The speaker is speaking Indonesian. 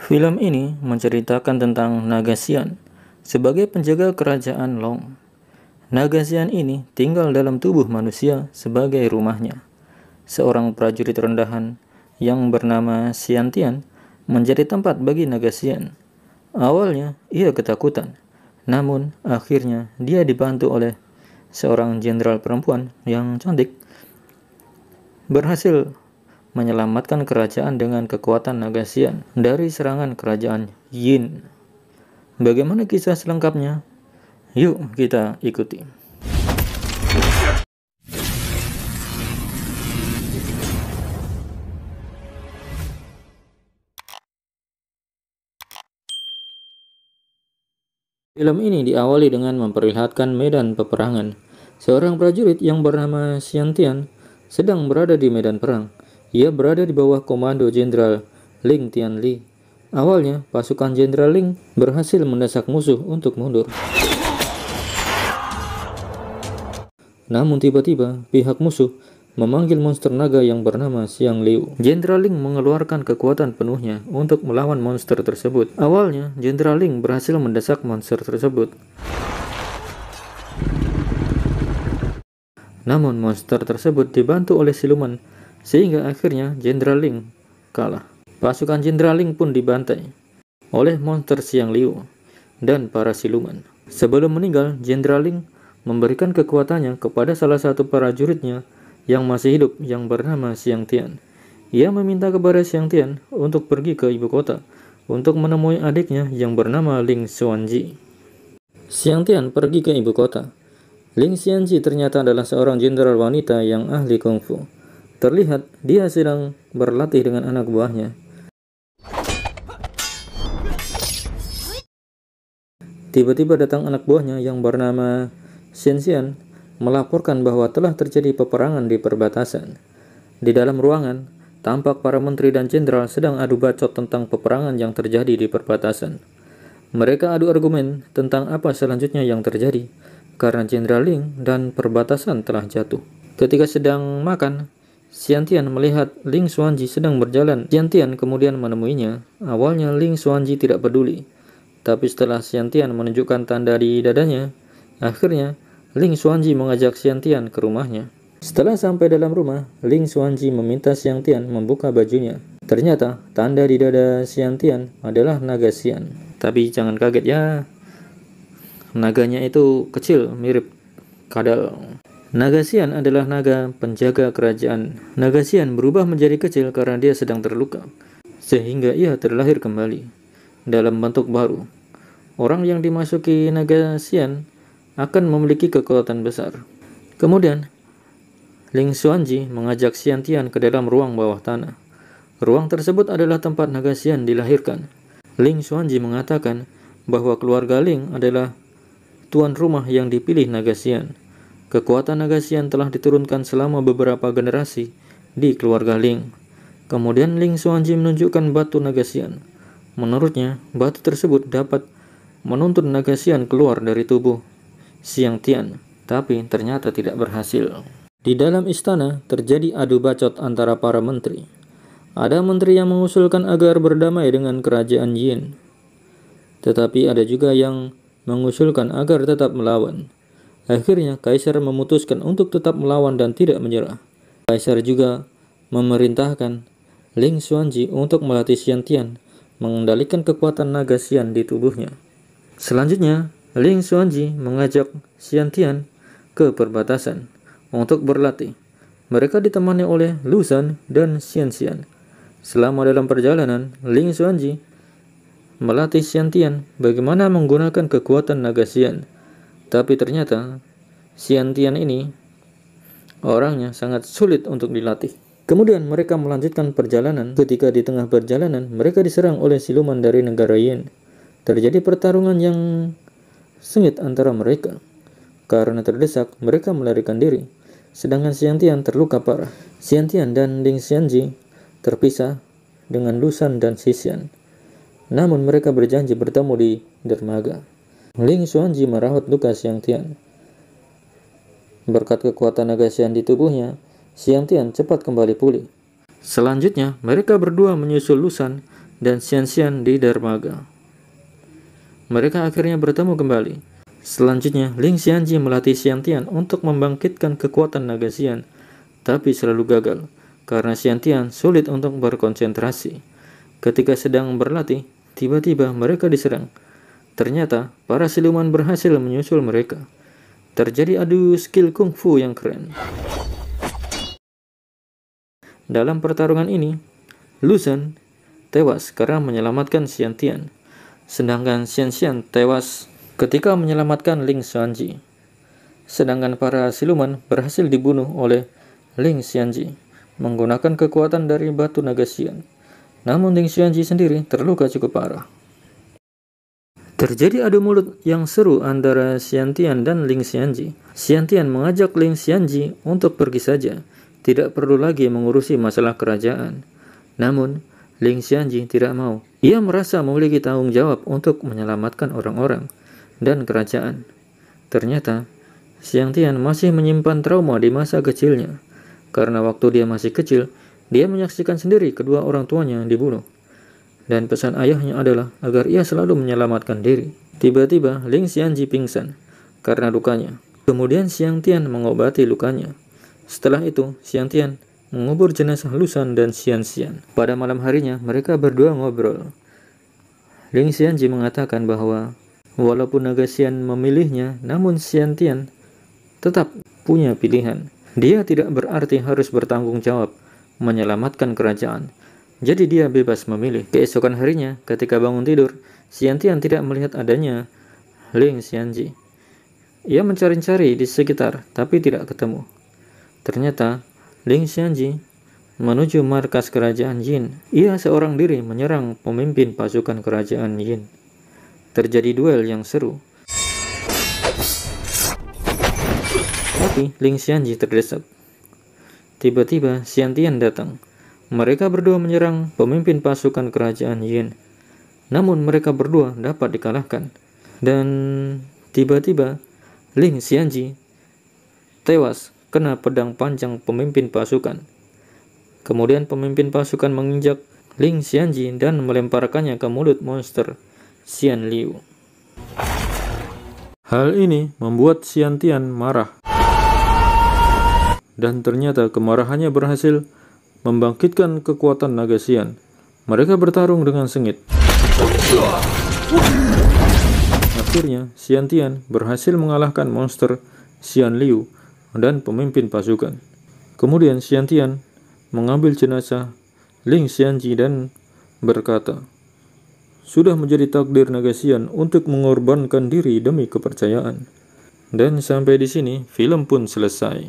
Film ini menceritakan tentang Naga Xian sebagai penjaga kerajaan Long. Naga Xian ini tinggal dalam tubuh manusia sebagai rumahnya. Seorang prajurit rendahan yang bernama Xian Tian menjadi tempat bagi Naga Xian. Awalnya ia ketakutan, namun akhirnya dia dibantu oleh seorang jenderal perempuan yang cantik berhasil menyelamatkan kerajaan dengan kekuatan Naga Xian dari serangan kerajaan Yin. Bagaimana kisah selengkapnya? Yuk kita ikuti. Film ini diawali dengan memperlihatkan medan peperangan. Seorang prajurit yang bernama Xian Tian sedang berada di medan perang. Ia berada di bawah komando Jenderal Ling Tianli. Awalnya, pasukan Jenderal Ling berhasil mendesak musuh untuk mundur. Namun tiba-tiba, pihak musuh memanggil monster naga yang bernama Xiang Liu. Jenderal Ling mengeluarkan kekuatan penuhnya untuk melawan monster tersebut. Awalnya, Jenderal Ling berhasil mendesak monster tersebut. Namun monster tersebut dibantu oleh siluman, sehingga akhirnya Jenderal Ling kalah. Pasukan Jenderal Ling pun dibantai oleh monster Xiang Liu dan para siluman. Sebelum meninggal, Jenderal Ling memberikan kekuatannya kepada salah satu prajuritnya yang masih hidup yang bernama Xiang Tian. Ia meminta kepada Xiang Tian untuk pergi ke ibu kota untuk menemui adiknya yang bernama Ling Xuanji. Xiang Tian pergi ke ibu kota. Ling Xuanji ternyata adalah seorang jenderal wanita yang ahli kungfu. Terlihat dia sedang berlatih dengan anak buahnya. Tiba-tiba datang anak buahnya yang bernama Xian Xian melaporkan bahwa telah terjadi peperangan di perbatasan. Di dalam ruangan, tampak para menteri dan jenderal sedang adu bacot tentang peperangan yang terjadi di perbatasan. Mereka adu argumen tentang apa selanjutnya yang terjadi, karena Jenderal Ling dan perbatasan telah jatuh. Ketika sedang makan, Xian Tian melihat Ling Xuanji sedang berjalan. Xian Tian kemudian menemuinya. Awalnya Ling Xuanji tidak peduli, tapi setelah Xian Tian menunjukkan tanda di dadanya, akhirnya Ling Xuanji mengajak Xian Tian ke rumahnya. Setelah sampai dalam rumah, Ling Xuanji meminta Xian Tian membuka bajunya. Ternyata tanda di dada Xian Tian adalah naga Xian. Tapi jangan kaget ya, naganya itu kecil, mirip kadal. Naga Xian adalah naga penjaga kerajaan. Naga Xian berubah menjadi kecil karena dia sedang terluka, sehingga ia terlahir kembali dalam bentuk baru. Orang yang dimasuki naga Xian akan memiliki kekuatan besar. Kemudian, Ling Xuanji mengajak Xian Tian ke dalam ruang bawah tanah. Ruang tersebut adalah tempat naga Xian dilahirkan. Ling Xuanji mengatakan bahwa keluarga Ling adalah tuan rumah yang dipilih naga Xian. Kekuatan naga Xian telah diturunkan selama beberapa generasi di keluarga Ling. Kemudian Ling Xuanji menunjukkan batu naga Xian. Menurutnya, batu tersebut dapat menuntun naga Xian keluar dari tubuh Xiang Tian, tapi ternyata tidak berhasil. Di dalam istana terjadi adu bacot antara para menteri. Ada menteri yang mengusulkan agar berdamai dengan kerajaan Yin, tetapi ada juga yang mengusulkan agar tetap melawan. Akhirnya Kaisar memutuskan untuk tetap melawan dan tidak menyerah. Kaisar juga memerintahkan Ling Xuanji untuk melatih Xian Tian mengendalikan kekuatan naga Xian di tubuhnya. Selanjutnya, Ling Xuanji mengajak Xian Tian ke perbatasan untuk berlatih. Mereka ditemani oleh Lu Shan dan Xian Xian. Selama dalam perjalanan, Ling Xuanji melatih Xian Tian bagaimana menggunakan kekuatan naga Xian. Tapi ternyata Xian Tian ini orangnya sangat sulit untuk dilatih. Kemudian mereka melanjutkan perjalanan. Ketika di tengah perjalanan, mereka diserang oleh siluman dari negara Yin. Terjadi pertarungan yang sengit antara mereka. Karena terdesak, mereka melarikan diri. Sedangkan Xian Tian terluka parah. Xian Tian dan Ling Xuanji terpisah dengan Lu Shan dan Xian. Namun mereka berjanji bertemu di dermaga. Ling Xuanji merawat luka Xiang Tian. Berkat kekuatan naga Xian di tubuhnya, Xiang Tian cepat kembali pulih. Selanjutnya, mereka berdua menyusul Lu Shan dan Xianxian di dermaga. Mereka akhirnya bertemu kembali. Selanjutnya, Ling Xianji melatih Xiantian untuk membangkitkan kekuatan naga Xian, tapi selalu gagal karena Xiantian sulit untuk berkonsentrasi. Ketika sedang berlatih, tiba-tiba mereka diserang. Ternyata, para siluman berhasil menyusul mereka. Terjadi adu skill kungfu yang keren. Dalam pertarungan ini, Lu Zhen tewas karena menyelamatkan Xiantian, sedangkan Xianxian tewas ketika menyelamatkan Ling Xianji. Sedangkan para siluman berhasil dibunuh oleh Ling Xianji menggunakan kekuatan dari batu naga Xian. Namun Ling Xianji sendiri terluka cukup parah. Terjadi adu mulut yang seru antara Xiantian dan Ling Xianji. Xiantian mengajak Ling Xianji untuk pergi saja, tidak perlu lagi mengurusi masalah kerajaan. Namun, Ling Xianji tidak mau. Ia merasa memiliki tanggung jawab untuk menyelamatkan orang-orang dan kerajaan. Ternyata, Xiantian masih menyimpan trauma di masa kecilnya. Karena waktu dia masih kecil, dia menyaksikan sendiri kedua orang tuanya dibunuh. Dan pesan ayahnya adalah agar ia selalu menyelamatkan diri. Tiba-tiba, Ling Xianji pingsan karena lukanya. Kemudian Xiantian mengobati lukanya. Setelah itu, Xiantian mengubur jenazah Lu Zhen dan Xianxian. Pada malam harinya, mereka berdua ngobrol. Ling Xianji mengatakan bahwa walaupun naga Xian memilihnya, namun Xiantian tetap punya pilihan. Dia tidak berarti harus bertanggung jawab menyelamatkan kerajaan. Jadi dia bebas memilih. Keesokan harinya, ketika bangun tidur, Xiantian tidak melihat adanya Ling Xianji. Ia mencari-cari di sekitar, tapi tidak ketemu. Ternyata, Ling Xianji menuju markas kerajaan Yin. Ia seorang diri menyerang pemimpin pasukan kerajaan Yin. Terjadi duel yang seru. Tapi Ling Xianji terdesak. Tiba-tiba Xiantian datang. Mereka berdua menyerang pemimpin pasukan kerajaan Yin. Namun mereka berdua dapat dikalahkan. Dan tiba-tiba Ling Xianji tewas kena pedang panjang pemimpin pasukan. Kemudian pemimpin pasukan menginjak Ling Xianji dan melemparkannya ke mulut monster Xian Liu. Hal ini membuat Xiantian marah. Dan ternyata kemarahannya berhasil membangkitkan kekuatan naga Xian. Mereka bertarung dengan sengit. Akhirnya, Xiantian berhasil mengalahkan monster Xian Liu dan pemimpin pasukan. Kemudian Xiantian mengambil jenazah Ling Xianji dan berkata, "Sudah menjadi takdir naga Xian untuk mengorbankan diri demi kepercayaan." Dan sampai di sini film pun selesai.